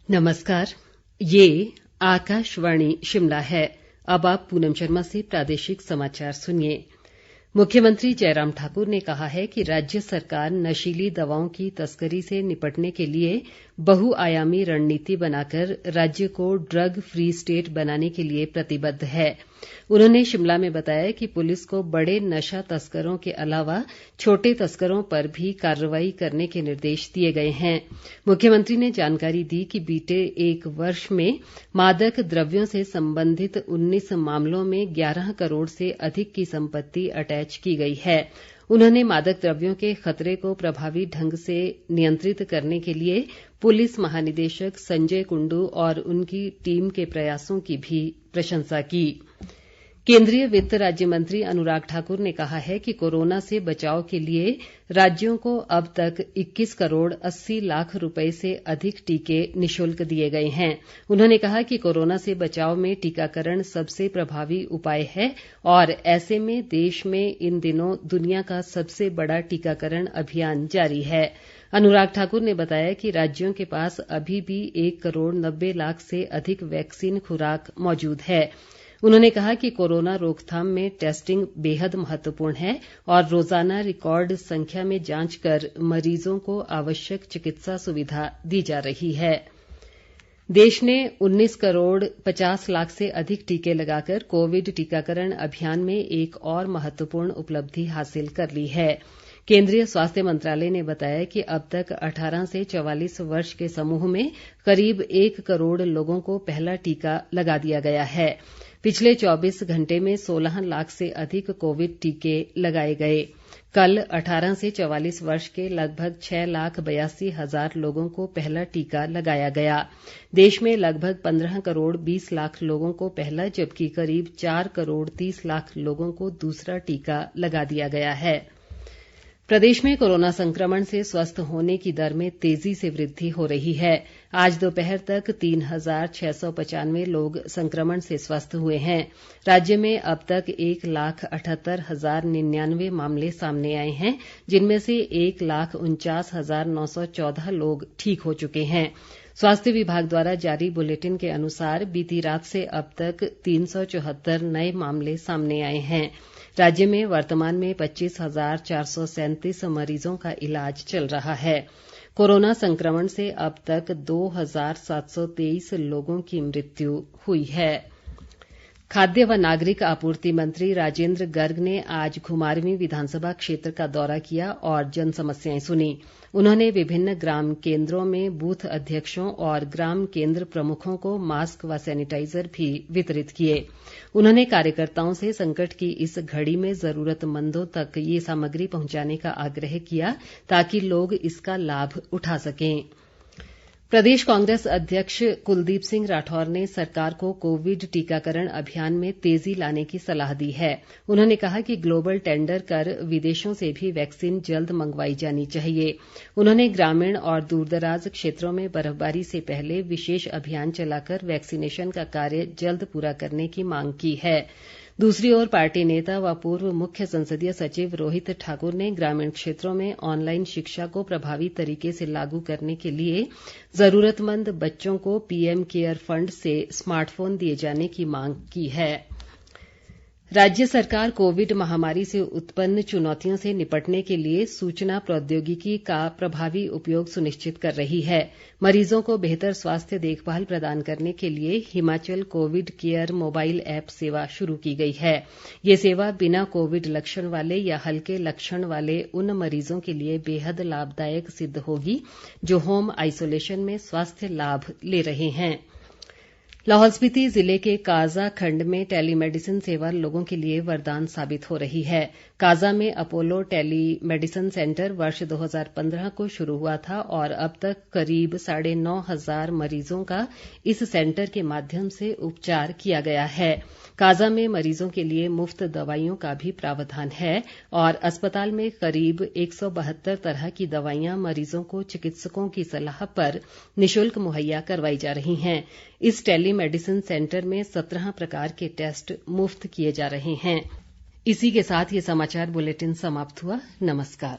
नमस्कार, ये आकाशवाणी शिमला है। अब आप पूनम शर्मा से प्रादेशिक समाचार सुनिए। मुख्यमंत्री जयराम ठाकुर ने कहा है कि राज्य सरकार नशीली दवाओं की तस्करी से निपटने के लिए बहुआयामी रणनीति बनाकर राज्य को ड्रग फ्री स्टेट बनाने के लिए प्रतिबद्ध है। उन्होंने शिमला में बताया कि पुलिस को बड़े नशा तस्करों के अलावा छोटे तस्करों पर भी कार्रवाई करने के निर्देश दिए गए हैं। मुख्यमंत्री ने जानकारी दी कि बीते एक वर्ष में मादक द्रव्यों से संबंधित 19 मामलों में 11 करोड़ से अधिक की संपत्ति अटैच की गई है। उन्होंने मादक द्रव्यों के खतरे को प्रभावी ढंग से नियंत्रित करने के लिए पुलिस महानिदेशक संजय कुंडू और उनकी टीम के प्रयासों की भी प्रशंसा की। केंद्रीय वित्त राज्य मंत्री अनुराग ठाकुर ने कहा है कि कोरोना से बचाव के लिए राज्यों को अब तक 21 करोड़ 80 लाख रुपए से अधिक टीके निशुल्क दिए गए हैं। उन्होंने कहा कि कोरोना से बचाव में टीकाकरण सबसे प्रभावी उपाय है और ऐसे में देश में इन दिनों दुनिया का सबसे बड़ा टीकाकरण अभियान जारी है। अनुराग ठाकुर ने बताया कि राज्यों के पास अभी भी 1 करोड़ 90 लाख से अधिक वैक्सीन खुराक मौजूद है। उन्होंने कहा कि कोरोना रोकथाम में टेस्टिंग बेहद महत्वपूर्ण है और रोजाना रिकॉर्ड संख्या में जांच कर मरीजों को आवश्यक चिकित्सा सुविधा दी जा रही है। देश ने 19 करोड़ 50 लाख से अधिक टीके लगाकर कोविड टीकाकरण अभियान में एक और महत्वपूर्ण उपलब्धि हासिल कर ली है। केंद्रीय स्वास्थ्य मंत्रालय ने बताया कि अब तक 18 से 44 वर्ष के समूह में करीब 1 करोड़ लोगों को पहला टीका लगा दिया गया है। पिछले 24 घंटे में 16 लाख से अधिक कोविड टीके लगाए गए। कल 18 से 44 वर्ष के लगभग 6,82,000 लोगों को पहला टीका लगाया गया। देश में लगभग 15 करोड़ 20 लाख लोगों को पहला जबकि करीब 4 करोड़ 30 लाख लोगों को दूसरा टीका लगा दिया गया है। प्रदेश में कोरोना संक्रमण से स्वस्थ होने की दर में तेजी से वृद्धि हो रही है। आज दोपहर तक 3,695 लोग संक्रमण से स्वस्थ हुए हैं। राज्य में अब तक 1,78,099 मामले सामने आए हैं, जिनमें से 1,49,914 लोग ठीक हो चुके हैं। स्वास्थ्य विभाग द्वारा जारी बुलेटिन के अनुसार बीती रात से अब तक 374 नए मामले सामने आए हैं। राज्य में वर्तमान में 25,437 मरीजों का इलाज चल रहा है। कोरोना संक्रमण से अब तक 2,723 लोगों की मृत्यु हुई है। खाद्य व नागरिक आपूर्ति मंत्री राजेंद्र गर्ग ने आज घुमारवीं विधानसभा क्षेत्र का दौरा किया और जन समस्याएं सुनी। उन्होंने विभिन्न ग्राम केंद्रों में बूथ अध्यक्षों और ग्राम केंद्र प्रमुखों को मास्क व सैनिटाइजर भी वितरित किए। उन्होंने कार्यकर्ताओं से संकट की इस घड़ी में जरूरतमंदों तक ये सामग्री पहुंचाने का आग्रह किया ताकि लोग इसका लाभ उठा सकें। प्रदेश कांग्रेस अध्यक्ष कुलदीप सिंह राठौर ने सरकार को कोविड टीकाकरण अभियान में तेजी लाने की सलाह दी है। उन्होंने कहा कि ग्लोबल टेंडर कर विदेशों से भी वैक्सीन जल्द मंगवाई जानी चाहिए। उन्होंने ग्रामीण और दूरदराज क्षेत्रों में बर्फबारी से पहले विशेष अभियान चलाकर वैक्सीनेशन का कार्य जल्द पूरा करने की मांग की है। दूसरी ओर पार्टी नेता व पूर्व मुख्य संसदीय सचिव रोहित ठाकुर ने ग्रामीण क्षेत्रों में ऑनलाइन शिक्षा को प्रभावी तरीके से लागू करने के लिए जरूरतमंद बच्चों को पीएम केयर फंड से स्मार्टफोन दिए जाने की मांग की है। राज्य सरकार कोविड महामारी से उत्पन्न चुनौतियों से निपटने के लिए सूचना प्रौद्योगिकी का प्रभावी उपयोग सुनिश्चित कर रही है। मरीजों को बेहतर स्वास्थ्य देखभाल प्रदान करने के लिए Himachal Covid care mobile app सेवा शुरू की गई है। ये सेवा बिना कोविड लक्षण वाले या हल्के लक्षण वाले उन मरीजों के लिए बेहद लाभदायक सिद्ध होगी जो होम आइसोलेशन में स्वास्थ्य लाभ ले रहे हैं। लाहौल स्पीति जिले के काजा खंड में टेलीमेडिसिन सेवा लोगों के लिए वरदान साबित हो रही है। काजा में अपोलो टेलीमेडिसिन सेंटर वर्ष 2015 को शुरू हुआ था और अब तक करीब 9,500 मरीजों का इस सेंटर के माध्यम से उपचार किया गया है। काजा में मरीजों के लिए मुफ्त दवाइयों का भी प्रावधान है और अस्पताल में करीब 172 तरह की दवाइयां मरीजों को चिकित्सकों की सलाह पर निशुल्क मुहैया करवाई जा रही हैं। इस टेलीमेडिसिन सेंटर में 17 प्रकार के टेस्ट मुफ्त किए जा रहे हैं। इसी के साथ ये समाचार बुलेटिन समाप्त हुआ। नमस्कार।